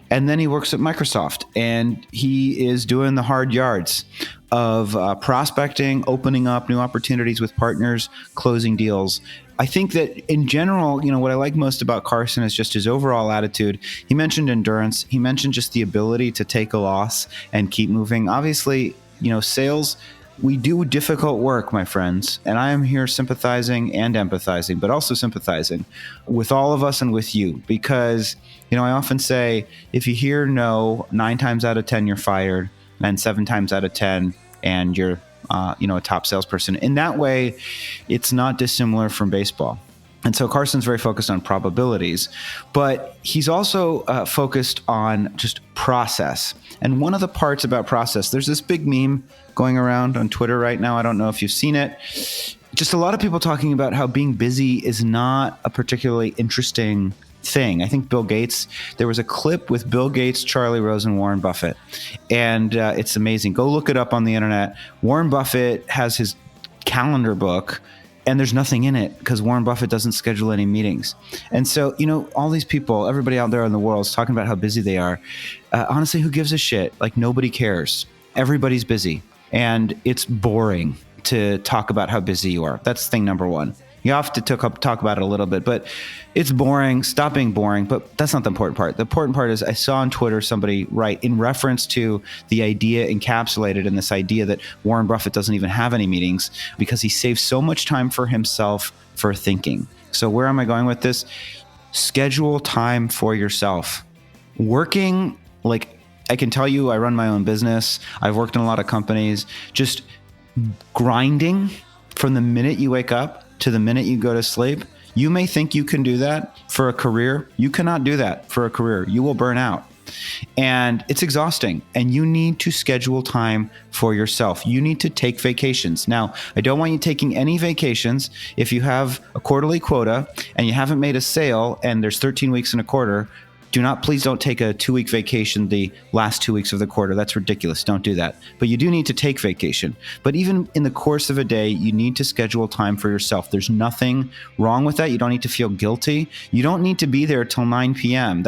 And then he works at Microsoft. And he is doing the hard yards of prospecting, opening up new opportunities with partners, closing deals. I think that in general, what I like most about Carson is just his overall attitude. He mentioned endurance. He mentioned just the ability to take a loss and keep moving. Obviously, sales, we do difficult work, my friends, and I am here sympathizing and empathizing, but also sympathizing with all of us and with you, because, I often say, if you hear no 9 times out of 10, you're fired, and 7 times out of 10, and you're, a top salesperson. In that way, it's not dissimilar from baseball. And so Carson's very focused on probabilities, but he's also focused on just process. And one of the parts about process, there's this big meme going around on Twitter right now. I don't know if you've seen it. Just a lot of people talking about how being busy is not a particularly interesting thing. I think Bill Gates, there was a clip with Bill Gates, Charlie Rose, and Warren Buffett. And it's amazing. Go look it up on the internet. Warren Buffett has his calendar book, and there's nothing in it because Warren Buffett doesn't schedule any meetings. And so, all these people, everybody out there in the world is talking about how busy they are. Honestly, who gives a shit? Like, nobody cares. Everybody's busy. And it's boring to talk about how busy you are. That's thing number one. You have to talk about it a little bit, but it's boring. Stop being boring. But that's not the important part. The important part is I saw on Twitter somebody write in reference to the idea encapsulated in this idea that Warren Buffett doesn't even have any meetings because he saves so much time for himself for thinking. So where am I going with this? Schedule time for yourself. Working, like I can tell you, I run my own business. I've worked in a lot of companies. Just grinding from the minute you wake up to the minute you go to sleep. You may think you can do that for a career. You cannot do that for a career. You will burn out. And it's exhausting. And you need to schedule time for yourself. You need to take vacations. Now, I don't want you taking any vacations. If you have a quarterly quota and you haven't made a sale and there's 13 weeks in a quarter, please don't take a 2-week vacation the last 2 weeks of the quarter. That's ridiculous. Don't do that. But you do need to take vacation. But even in the course of a day, you need to schedule time for yourself. There's nothing wrong with that. You don't need to feel guilty. You don't need to be there till 9 p.m.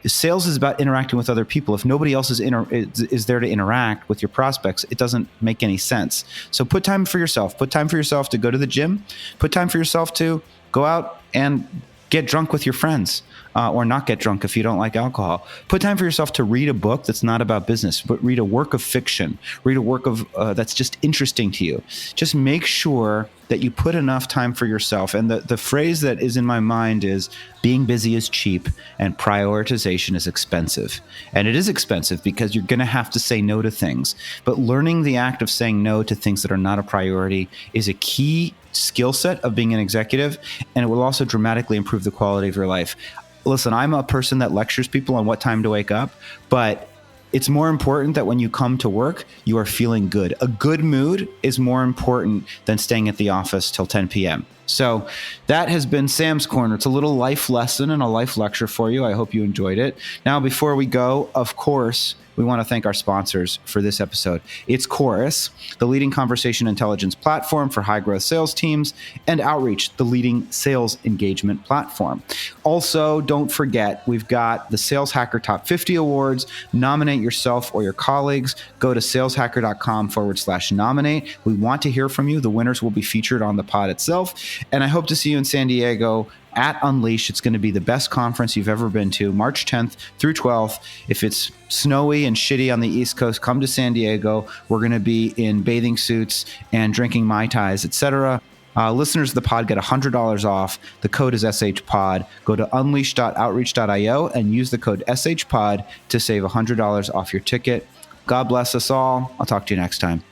Sales is about interacting with other people. If nobody else is there to interact with your prospects, it doesn't make any sense. So put time for yourself. Put time for yourself to go to the gym. Put time for yourself to go out and get drunk with your friends. Or not get drunk if you don't like alcohol. Put time for yourself to read a book that's not about business, but read a work of fiction. Read a work of that's just interesting to you. Just make sure that you put enough time for yourself. And the phrase that is in my mind is being busy is cheap and prioritization is expensive. And it is expensive because you're going to have to say no to things. But learning the act of saying no to things that are not a priority is a key skill set of being an executive, and it will also dramatically improve the quality of your life. Listen, I'm a person that lectures people on what time to wake up, but it's more important that when you come to work, you are feeling good. A good mood is more important than staying at the office till 10 p.m. So that has been Sam's Corner. It's a little life lesson and a life lecture for you. I hope you enjoyed it. Now, before we go, of course, we want to thank our sponsors for this episode. It's Chorus, the leading conversation intelligence platform for high-growth sales teams, and Outreach, the leading sales engagement platform. Also, don't forget, we've got the Sales Hacker Top 50 Awards. Nominate yourself or your colleagues. Go to saleshacker.com/nominate. We want to hear from you. The winners will be featured on the pod itself. And I hope to see you in San Diego at Unleash. It's going to be the best conference you've ever been to, March 10th through 12th. If it's snowy and shitty on the East Coast, come to San Diego. We're going to be in bathing suits and drinking Mai Tais, etc. Listeners of the pod get $100 off. The code is SHPOD. Go to unleash.outreach.io and use the code SHPOD to save $100 off your ticket. God bless us all. I'll talk to you next time.